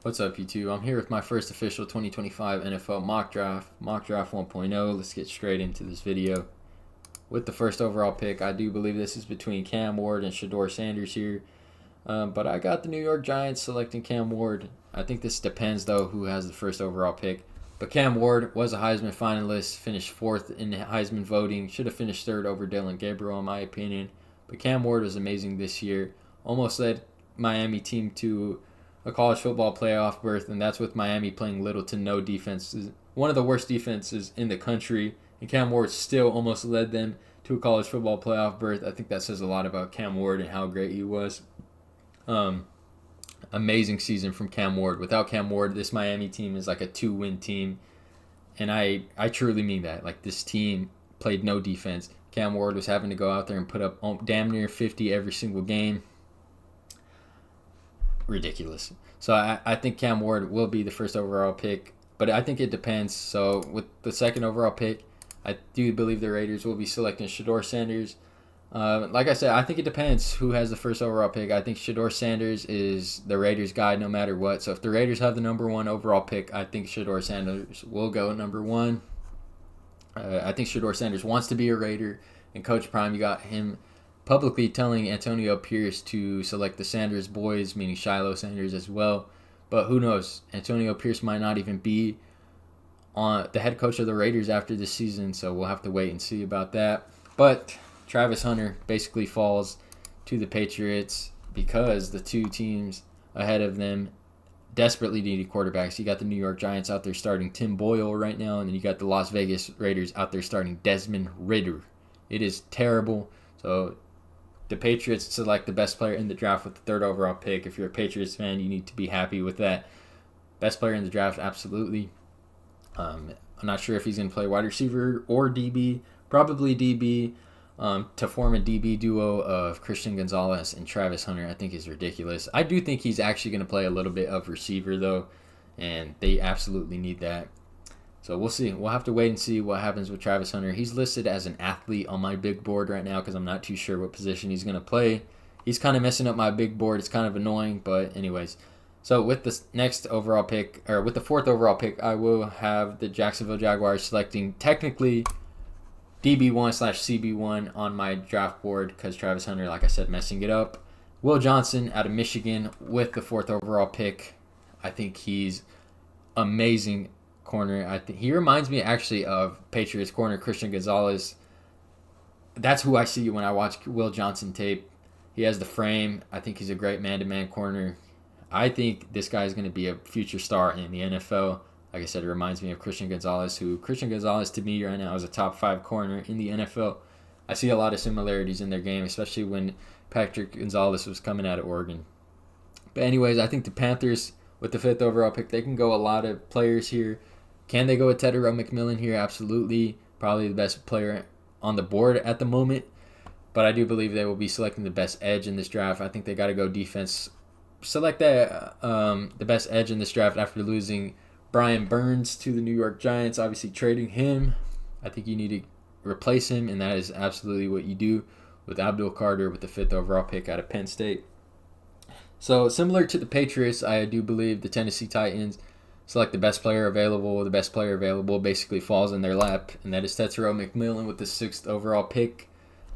What's up, YouTube? I'm here with my first official 2025 NFL mock draft 1.0. Let's get straight into this video. With the first overall pick, I do believe this is between Cam Ward and Shedeur Sanders here. But I got the New York Giants selecting Cam Ward. I think this depends, though, who has the first overall pick. But Cam Ward was a Heisman finalist, finished fourth in Heisman voting. Should have finished third over Dylan Gabriel, in my opinion. But Cam Ward was amazing this year. Almost led Miami team to a college football playoff berth, and that's with Miami playing little to no defense. One of the worst defenses in the country, and Cam Ward still almost led them to a college football playoff berth. I think that says a lot about Cam Ward and how great he was. Amazing season from Cam Ward. Without Cam Ward, this Miami team is like a 2-win team, and I truly mean that. Like, this team played no defense. Cam Ward was having to go out there and put up damn near 50 every single game. Ridiculous. So I think Cam Ward will be the first overall pick, but I think it depends. So with the second overall pick, I do believe the Raiders will be selecting Shedeur Sanders. Like I said, I think it depends who has the first overall pick. I think Shedeur Sanders is the Raiders' guy no matter what. So if the Raiders have the number one overall pick, I think Shedeur Sanders will go number one. I think Shedeur Sanders wants to be a Raider, and Coach Prime, you got him publicly telling Antonio Pierce to select the Sanders boys, meaning Shiloh Sanders as well. But who knows? Antonio Pierce might not even be on the head coach of the Raiders after this season, so we'll have to wait and see about that. But Travis Hunter basically falls to the Patriots because the two teams ahead of them desperately needed quarterbacks. You got the New York Giants out there starting Tim Boyle right now, and then you got the Las Vegas Raiders out there starting Desmond Ridder. It is terrible. So the Patriots select the best player in the draft with the third overall pick. If you're a Patriots fan, you need to be happy with that. Best player in the draft, absolutely. I'm not sure if he's going to play wide receiver or DB. Probably DB. To form a DB duo of Christian Gonzalez and Travis Hunter, I think is ridiculous. I do think he's actually going to play a little bit of receiver, though, and they absolutely need that. So we'll see. We'll have to wait and see what happens with Travis Hunter. He's listed as an athlete on my big board right now because I'm not too sure what position he's going to play. He's kind of messing up my big board. It's kind of annoying, but anyways. So with the next overall pick, or with the fourth overall pick, I will have the Jacksonville Jaguars selecting technically DB1/CB1 on my draft board because Travis Hunter, like I said, messing it up. Will Johnson out of Michigan with the fourth overall pick. I think he's amazing corner. I think he reminds me actually of Patriots corner Christian Gonzalez. That's who I see when I watch Will Johnson tape. He has the frame. I think he's a great man-to-man corner. I think this guy is going to be a future star in the NFL. Like I said, it reminds me of Christian Gonzalez, who Christian Gonzalez to me right now is a top 5 corner in the NFL. I see a lot of similarities in their game, especially when Patrick Gonzalez was coming out of Oregon. But anyways, I think the Panthers, with the fifth overall pick, they can go a lot of players here. Can they go with Tetairoa McMillan here? Absolutely. Probably the best player on the board at the moment. But I do believe they will be selecting the best edge in this draft. I think they got to go defense. Select the best edge in this draft after losing Brian Burns to the New York Giants. Obviously trading him. I think you need to replace him, and that is absolutely what you do with Abdul Carter with the fifth overall pick out of Penn State. So similar to the Patriots, I do believe the Tennessee Titans select the best player available. The best player available basically falls in their lap, and that is Tetairoa McMillan with the sixth overall pick.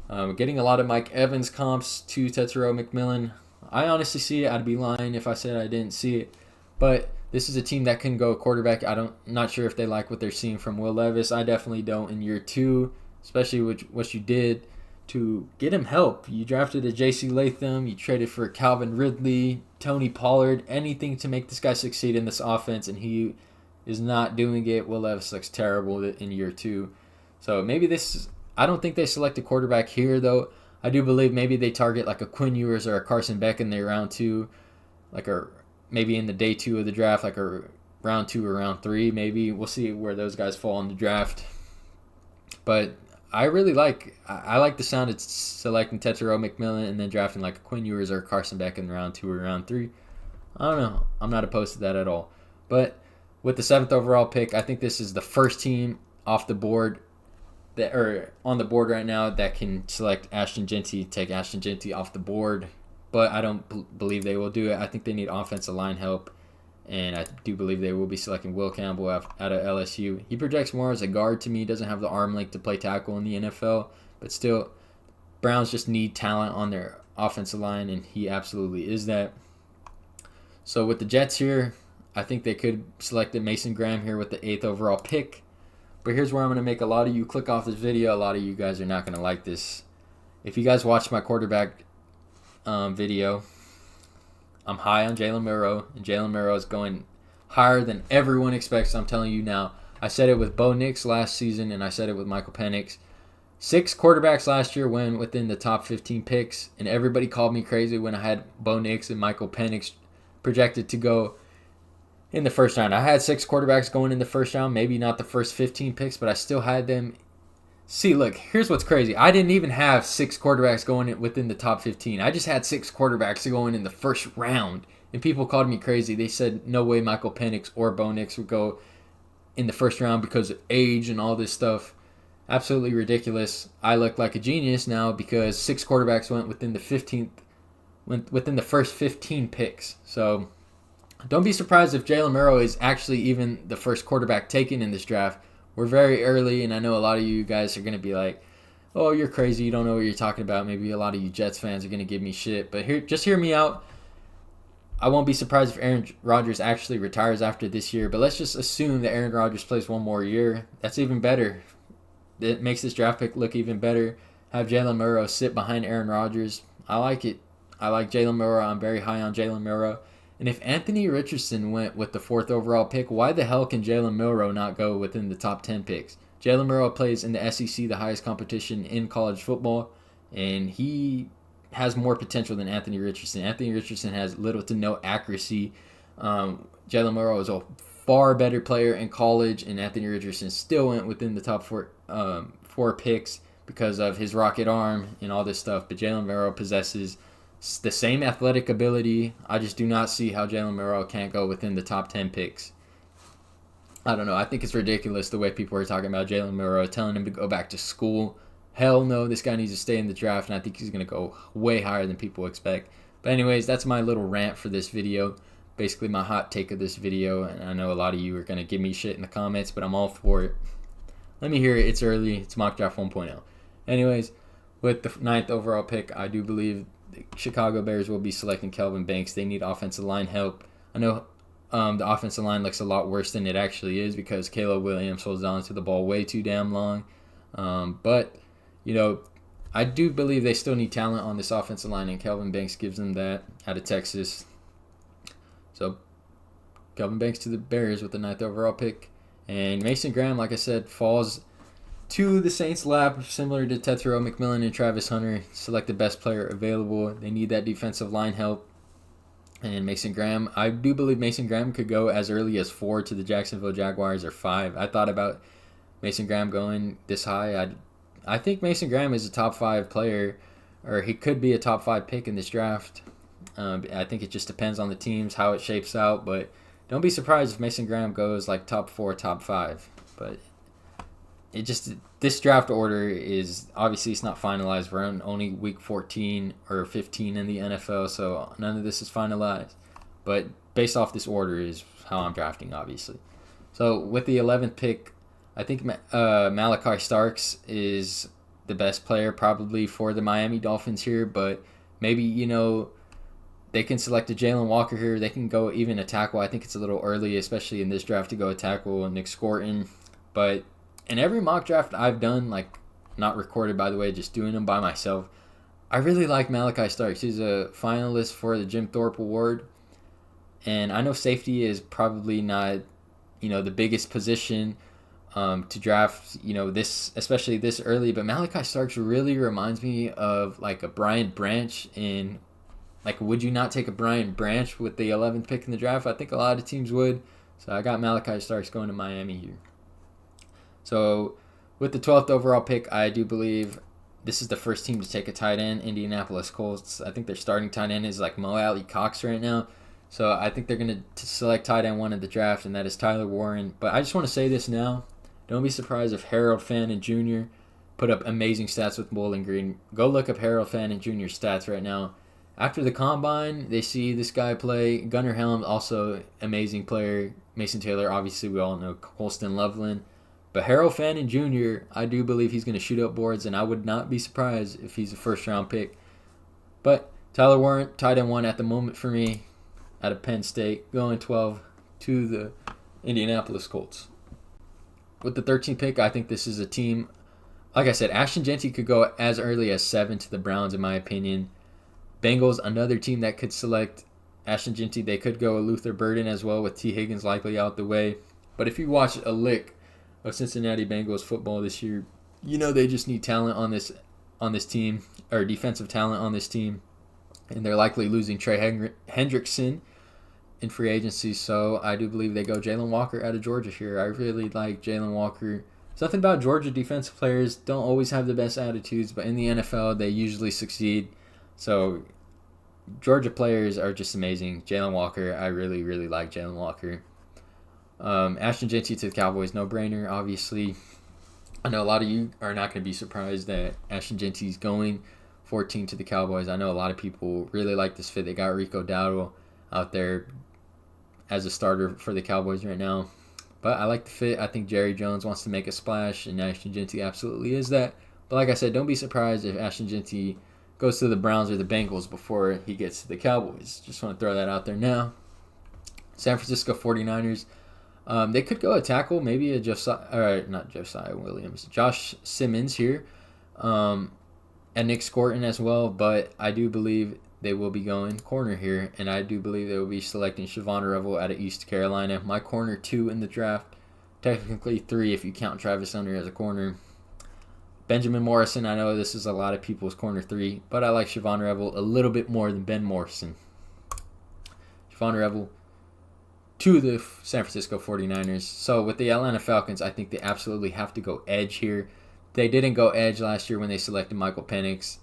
Getting a lot of Mike Evans comps to Tetairoa McMillan. I honestly see it. I'd be lying if I said I didn't see it. But this is a team that can go quarterback. Not sure if they like what they're seeing from Will Levis. I definitely don't in year 2, especially with what you did to get him help. You drafted a J.C. Latham. You traded for Calvin Ridley, Tony Pollard, anything to make this guy succeed in this offense, and he is not doing it. Will Levis looks terrible in year 2. So maybe this – I don't think they select a quarterback here, though. I do believe maybe they target like a Quinn Ewers or a Carson Beck in their round 2, maybe in the day 2 of the draft, like a round 2 or round 3, maybe. We'll see where those guys fall in the draft. But I like the sound of selecting Tetairoa McMillan and then drafting like a Quinn Ewers or Carson Beck in round 2 or round 3. I don't know. I'm not opposed to that at all. But with the 7th overall pick, I think this is the first team off the board on the board right now that can select Ashton Jeanty, take Ashton Jeanty off the board. But I don't believe they will do it. I think they need offensive line help. and I do believe they will be selecting Will Campbell out of LSU. He projects more as a guard to me. He doesn't have the arm length to play tackle in the NFL, but still, Browns just need talent on their offensive line, and he absolutely is that. So with the Jets here, I think they could select Mason Graham here with the 8th overall pick. But here's where I'm going to make a lot of you click off this video. A lot of you guys are not going to like this. If you guys watched my quarterback video, I'm high on Jaylen Milroe, and Jaylen Milroe is going higher than everyone expects. I'm telling you now. I said it with Bo Nix last season, and I said it with Michael Penix. 6 quarterbacks last year went within the top 15 picks, and everybody called me crazy when I had Bo Nix and Michael Penix projected to go in the first round. I had 6 quarterbacks going in the first round, maybe not the first 15 picks, but I still had them. See, look, here's what's crazy. I didn't even have 6 quarterbacks going within the top 15. I just had 6 quarterbacks going in the first round, and people called me crazy. They said no way Michael Penix or Bo Nix would go in the first round because of age and all this stuff. Absolutely ridiculous. I look like a genius now because 6 quarterbacks went within the first 15 picks. So don't be surprised if Jaylen Milroe is actually even the first quarterback taken in this draft. We're very early, and I know a lot of you guys are going to be like, oh, you're crazy. You don't know what you're talking about. Maybe a lot of you Jets fans are going to give me shit. But just hear me out. I won't be surprised if Aaron Rodgers actually retires after this year. But let's just assume that Aaron Rodgers plays one more year. That's even better. It makes this draft pick look even better. Have Jaylen Milroe sit behind Aaron Rodgers. I like it. I like Jaylen Milroe. I'm very high on Jaylen Milroe. And if Anthony Richardson went with the 4th overall pick, why the hell can Jaylen Milroe not go within the top 10 picks? Jaylen Milroe plays in the SEC, the highest competition in college football, and he has more potential than Anthony Richardson. Anthony Richardson has little to no accuracy. Jaylen Milroe is a far better player in college, and Anthony Richardson still went within the top 4 picks because of his rocket arm and all this stuff. But Jaylen Milroe possesses the same athletic ability. I just do not see how Jaylen Milroe can't go within the top 10 picks. I don't know. I think it's ridiculous the way people are talking about Jaylen Milroe, telling him to go back to school. Hell no, this guy needs to stay in the draft, and I think he's going to go way higher than people expect. But anyways, that's my little rant for this video. Basically my hot take of this video, and I know a lot of you are going to give me shit in the comments, but I'm all for it. Let me hear it. It's early. It's Mock Draft 1.0. Anyways, with the 9th overall pick, I do believe the Chicago Bears will be selecting Kelvin Banks. They need offensive line help. I know the offensive line looks a lot worse than it actually is because Caleb Williams holds on to the ball way too damn long. But, you know, I do believe they still need talent on this offensive line, and Kelvin Banks gives them that out of Texas. So, Kelvin Banks to the Bears with the 9th overall pick. And Mason Graham, like I said, falls to the Saints' lap, similar to Tetsuo McMillan and Travis Hunter. Select the best player available. They need that defensive line help. And Mason Graham, I do believe Mason Graham could go as early as 4 to the Jacksonville Jaguars or 5. I thought about Mason Graham going this high. I think Mason Graham is a top 5 player, or he could be a top 5 pick in this draft. I think it just depends on the teams, how it shapes out. But don't be surprised if Mason Graham goes like top 4, top 5. But this draft order is obviously it's not finalized. We're on only week 14 or 15 in the NFL, so none of this is finalized. But based off this order is how I'm drafting, obviously. So with the 11th pick, I think Malachi Starks is the best player probably for the Miami Dolphins here, but maybe, you know, they can select a Jalen Walker here. They can go even a tackle. I think it's a little early, especially in this draft, to go a tackle, Nick Scorton. But in every mock draft I've done, like not recorded by the way, just doing them by myself, I really like Malachi Starks. He's a finalist for the Jim Thorpe Award. And I know safety is probably not, you know, the biggest position to draft, you know, this, especially this early. But Malachi Starks really reminds me of like a Brian Branch in, like, would you not take a Brian Branch with the 11th pick in the draft? I think a lot of teams would. So I got Malachi Starks going to Miami here. So with the 12th overall pick, I do believe this is the first team to take a tight end, Indianapolis Colts. I think their starting tight end is like Mo Alley Cox right now. So I think they're going to select tight end 1 in the draft, and that is Tyler Warren. But I just want to say this now. Don't be surprised if Harold Fannin Jr. put up amazing stats with Bowling Green. Go look up Harold Fannin Jr.'s stats right now. After the combine, they see this guy play. Gunnar Helm, also amazing player. Mason Taylor, obviously we all know. Colston Loveland. But Harold Fannin Jr., I do believe he's going to shoot up boards, and I would not be surprised if he's a first-round pick. But Tyler Warren, tight end 1 at the moment for me out of Penn State, going 12 to the Indianapolis Colts. With the 13th pick, I think this is a team, like I said, Ashton Jeanty could go as early as 7 to the Browns, in my opinion. Bengals, another team that could select Ashton Jeanty. They could go Luther Burden as well, with T. Higgins likely out the way. But if you watch a lick of Cincinnati Bengals football this year, you know they just need talent on this team, or defensive talent on this team, and they're likely losing Trey Hendrickson in free agency. So I do believe they go Jalen Walker out of Georgia here. I really like Jalen Walker. Something about Georgia defensive players don't always have the best attitudes, but in the NFL they usually succeed. So Georgia players are just amazing. Jalen Walker, I really, really like Jalen Walker. Ashton Jeanty to the Cowboys, no-brainer, obviously. I know a lot of you are not going to be surprised that Ashton Jeanty's going 14 to the Cowboys. I know a lot of people really like this fit. They got Rico Dowdle out there as a starter for the Cowboys right now. But I like the fit. I think Jerry Jones wants to make a splash, and Ashton Jeanty absolutely is that. But like I said, don't be surprised if Ashton Jeanty goes to the Browns or the Bengals before he gets to the Cowboys. Just want to throw that out there now. San Francisco 49ers. They could go a tackle, maybe a Josh Simmons here, and Nick Scorton as well. But I do believe they will be going corner here, and I do believe they will be selecting Siobhan Revel out of East Carolina. My corner 2 in the draft, technically 3 if you count Travis Hunter as a corner. Benjamin Morrison, I know this is a lot of people's corner 3, but I like Siobhan Revel a little bit more than Ben Morrison. Siobhan Revel to the San Francisco 49ers. So with the Atlanta Falcons, I think they absolutely have to go edge here. They didn't go edge last year when they selected Michael Penix.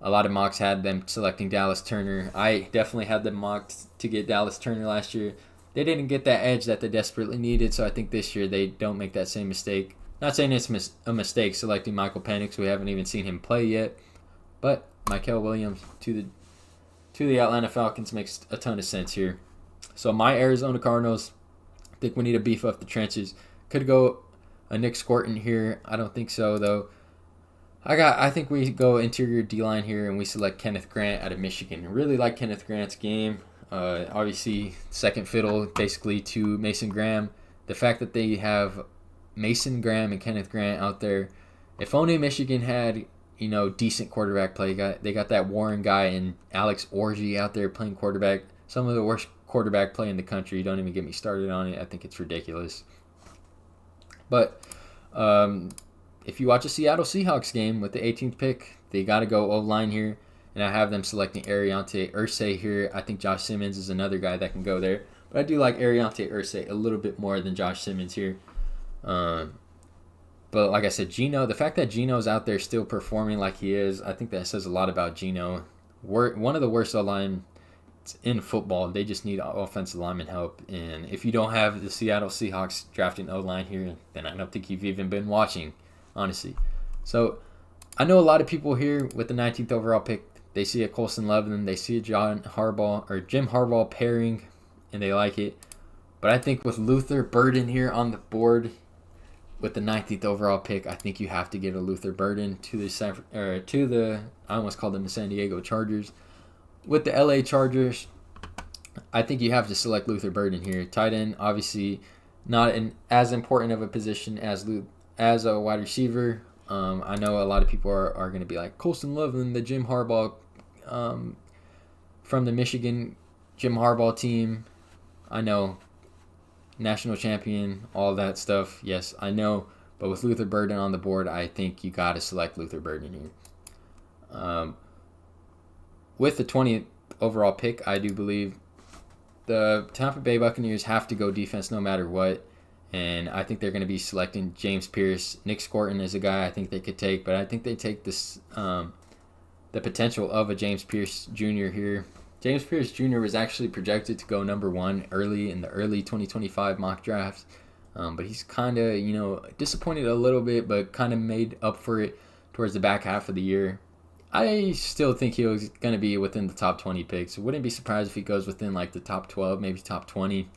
A lot of mocks had them selecting Dallas Turner. I definitely had them mocked to get Dallas Turner last year. They didn't get that edge that they desperately needed, so I think this year they don't make that same mistake. Not saying it's a mistake selecting Michael Penix. We haven't even seen him play yet. But Mykel Williams to the Atlanta Falcons makes a ton of sense here. So my Arizona Cardinals, I think we need to beef up the trenches. Could go a Nick Scorton here. I don't think so, though. I think we go interior D-line here, and we select Kenneth Grant out of Michigan. I really like Kenneth Grant's game. Obviously, second fiddle basically to Mason Graham. The fact that they have Mason Graham and Kenneth Grant out there, if only Michigan had decent quarterback play. They got that Warren guy and Alex Orji out there playing quarterback. Some of the worst quarterback play in the country. Don't even get me started on it. I think it's ridiculous. But if you watch a Seattle Seahawks game with the 18th pick, they got to go O-line here. And I have them selecting Ariante Irsay here. I think Josh Simmons is another guy that can go there. But I do like Ariante Irsay a little bit more than Josh Simmons here. But like I said, Geno, the fact that Geno's out there still performing like he is, I think that says a lot about Geno. One of the worst O-line in football. They just need offensive lineman help. And if you don't have the Seattle Seahawks drafting O-line here, then I don't think you've even been watching, honestly. So I know a lot of people here with the 19th overall pick, they see a Colston Loveland, they see a Jim Harbaugh pairing, and they like it. But I think with Luther Burden here on the board with the 19th overall pick, I think you have to get a Luther Burden to the I almost called them the San Diego Chargers. With the LA Chargers, I think you have to select Luther Burden here. Tight end, obviously not as important of a position as a wide receiver. I know a lot of people are going to be like, Colston Loveland, the Jim Harbaugh from the Michigan Jim Harbaugh team. I know, national champion, all that stuff. Yes, I know. But with Luther Burden on the board, I think you got to select Luther Burden here. With the 20th overall pick, I do believe the Tampa Bay Buccaneers have to go defense no matter what. And I think they're going to be selecting James Pierce. Nick Scorton is a guy I think they could take, but I think they take this the potential of a James Pierce Jr. here. James Pierce Jr. was actually projected to go number 1 in the early 2025 mock drafts. But he's kind of, disappointed a little bit, but kind of made up for it towards the back half of the year. I still think he was going to be within the top 20 picks. Wouldn't be surprised if he goes within like the top 12, maybe top 20.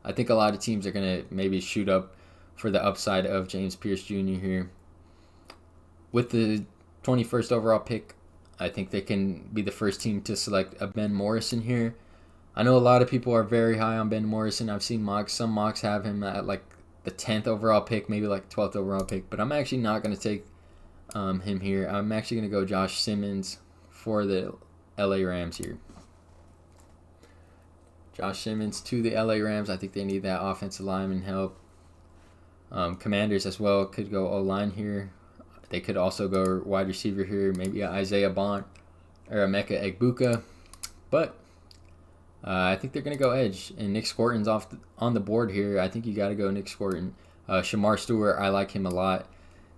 I think a lot of teams are going to maybe shoot up for the upside of James Pierce Jr. here. With the 21st overall pick, I think they can be the first team to select a Ben Morrison here. I know a lot of people are very high on Ben Morrison. I've seen mocks. Some mocks have him at like the 10th overall pick, maybe like 12th overall pick. But I'm actually not going to take him here. I'm actually going to go Josh Simmons for the LA Rams here. Josh Simmons to the LA Rams. I think they need that offensive lineman help. Commanders as well could go O-line here. They could also go wide receiver here, maybe Isaiah Bond or Emeka Egbuka. But I think they're going to go edge. And Nick Scorton's on the board here. I think you got to go Nick Scorton. Shamar Stewart, I like him a lot.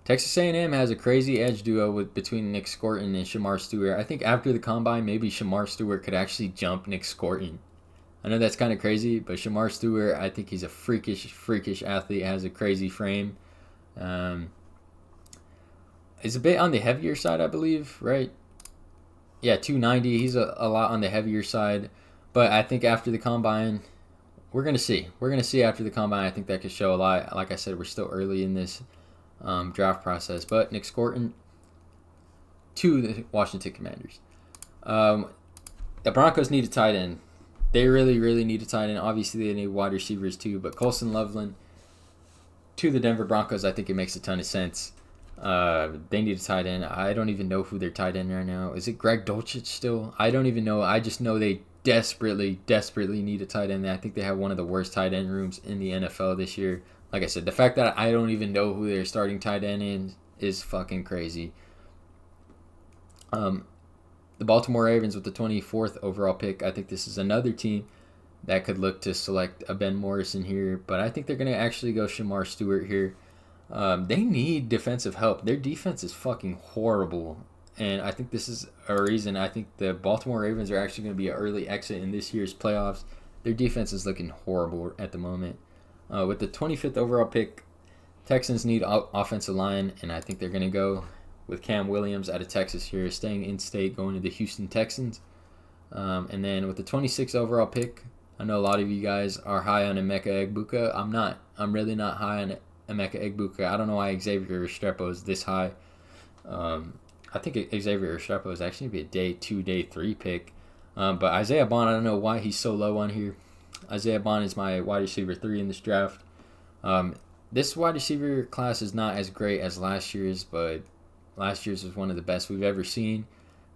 Texas A&M has a crazy edge duo between Nick Scorton and Shamar Stewart. I think after the combine, maybe Shamar Stewart could actually jump Nick Scorton. I know that's kind of crazy, but Shamar Stewart, I think he's a freakish athlete, has a crazy frame. He's a bit on the heavier side, I believe, right? Yeah, 290. He's a lot on the heavier side. But I think after the combine, we're going to see. We're going to see after the combine. I think that could show a lot. Like I said, we're still early in this draft process. But Nick Scorton to the Washington Commanders. The Broncos need a tight end. They really need a tight end. Obviously, they need wide receivers too. But Colson Loveland to the Denver Broncos, I think it makes a ton of sense. They need a tight end. I don't even know who their tight end right now. Is it Greg Dulcich still? I don't even know. I just know they desperately need a tight end. I think they have one of the worst tight end rooms in the NFL this year. Like I said, the fact that I don't even know who their starting tight end is fucking crazy. The Baltimore Ravens with the 24th overall pick. I think this is another team that could look to select a Ben Morrison here, but I think they're going to actually go Shamar Stewart here. They need defensive help. Their defense is fucking horrible, and I think this is a reason. I think the Baltimore Ravens are actually going to be an early exit in this year's playoffs. Their defense is looking horrible at the moment. With the 25th overall pick, Texans need offensive line, and I think they're going to go with Cam Williams out of Texas here, staying in state, going to the Houston Texans. And then with the 26th overall pick, I know a lot of you guys are high on Emeka Egbuka. I'm not. I'm really not high on Emeka Egbuka. I don't know why Xavier Restrepo is this high. I think Xavier Restrepo is actually going to be a day 2, day 3 pick. But Isaiah Bond, I don't know why he's so low on here. Isaiah Bond is my wide receiver 3 in this draft. This wide receiver class is not as great as last year's, but last year's was one of the best we've ever seen.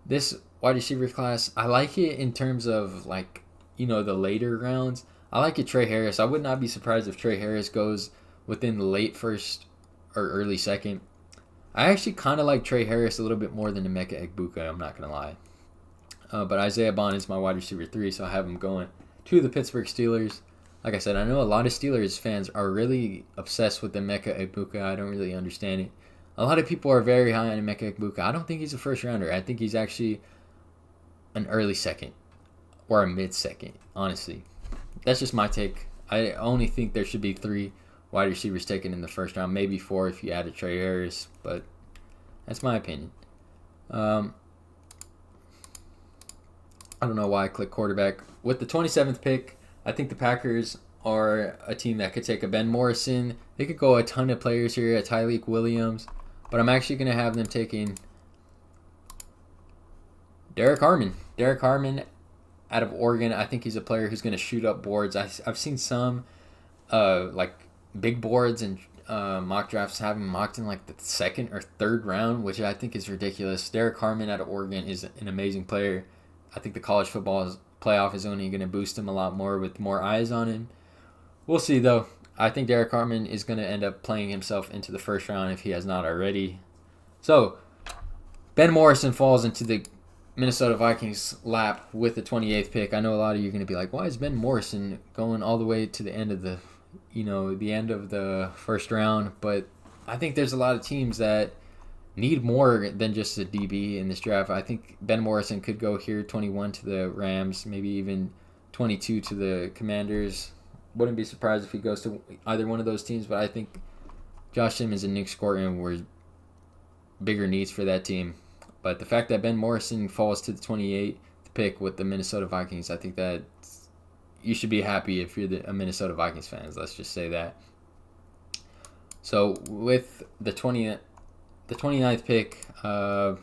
This wide receiver class, I like it in terms of, like, you know, the later rounds. I like it Trey Harris. I would not be surprised if Trey Harris goes within the late first or early second. I actually kind of like Trey Harris a little bit more than Emeka Egbuka, I'm not going to lie. But Isaiah Bond is my wide receiver 3, so I have him going to the Pittsburgh Steelers. Like I said, I know a lot of Steelers fans are really obsessed with Emeka Egbuka. I don't really understand it. A lot of people are very high on Emeka Egbuka. I don't think he's a first rounder. I think he's actually an early second or a mid second, honestly. That's just my take. I only think there should be 3 wide receivers taken in the first round, maybe 4 if you added Trey Harris, but that's my opinion. I don't know why I clicked quarterback. With the 27th pick, I think the Packers are a team that could take a Ben Morrison. They could go a ton of players here, a Tyreek Williams, but I'm actually going to have them taking Derek Harmon. Derek Harmon out of Oregon. I think he's a player who's going to shoot up boards. I've seen some like big boards and mock drafts have him mocked in like the 2nd or 3rd round, which I think is ridiculous. Derek Harmon out of Oregon is an amazing player. I think the college football playoff is only going to boost him a lot more with more eyes on him. We'll see, though. I think Derek Harmon is going to end up playing himself into the first round if he has not already. So, Ben Morrison falls into the Minnesota Vikings lap with the 28th pick. I know a lot of you are going to be like, why is Ben Morrison going all the way to the end of the first round? But I think there's a lot of teams that need more than just a DB in this draft. I think Ben Morrison could go here, 21 to the Rams, maybe even 22 to the Commanders. Wouldn't be surprised if he goes to either one of those teams, but I think Josh Simmons and Nick Scorton were bigger needs for that team. But the fact that Ben Morrison falls to the 28th pick with the Minnesota Vikings, I think that you should be happy if you're a Minnesota Vikings fans. Let's just say that. So with the 29th pick, I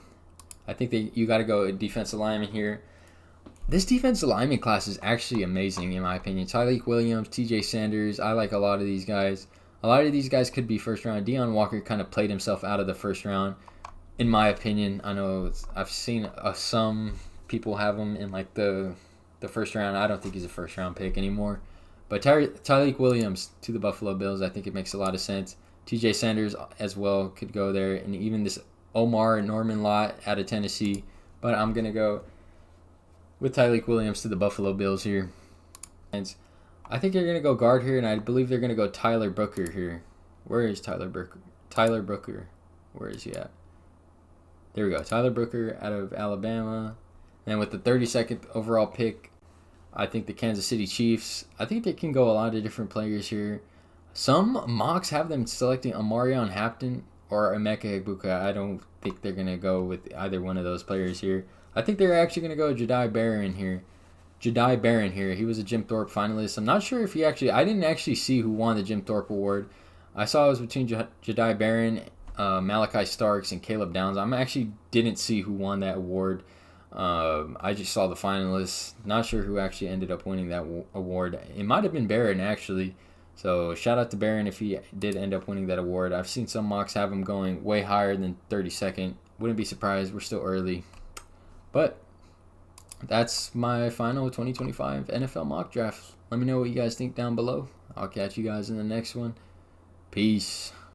think that you got to go defensive lineman here. This defensive lineman class is actually amazing in my opinion. Tyreek Williams, TJ Sanders, I like a lot of these guys. A lot of these guys could be first round. Deion Walker kind of played himself out of the first round, in my opinion. I know I've seen some people have him in like the first round. I don't think he's a first round pick anymore. But Tyreek Williams to the Buffalo Bills, I think it makes a lot of sense. TJ Sanders as well could go there, and even this Omar Norman Lott out of Tennessee. But I'm going to go with Tyreek Williams to the Buffalo Bills here. And I think they're going to go guard here, and I believe they're going to go Tyler Booker here. Where is Tyler Booker? Tyler Booker. Where is he at? There we go. Tyler Booker out of Alabama. And with the 32nd overall pick, I think the Kansas City Chiefs, I think they can go a lot of different players here. Some mocks have them selecting Amarion Hampton or Emeka Egbuka. I don't think they're going to go with either one of those players here. I think they're actually going to go Jedi Barron here. He was a Jim Thorpe finalist. I'm not sure if I didn't actually see who won the Jim Thorpe Award. I saw it was between Jedi Barron, Malachi Starks, and Caleb Downs. I actually didn't see who won that award. I just saw the finalists. Not sure who actually ended up winning that award. It might have been Barron, actually. So shout out to Barron if he did end up winning that award. I've seen some mocks have him going way higher than 32nd. Wouldn't be surprised. We're still early. But that's my final 2025 NFL mock draft. Let me know what you guys think down below. I'll catch you guys in the next one. Peace.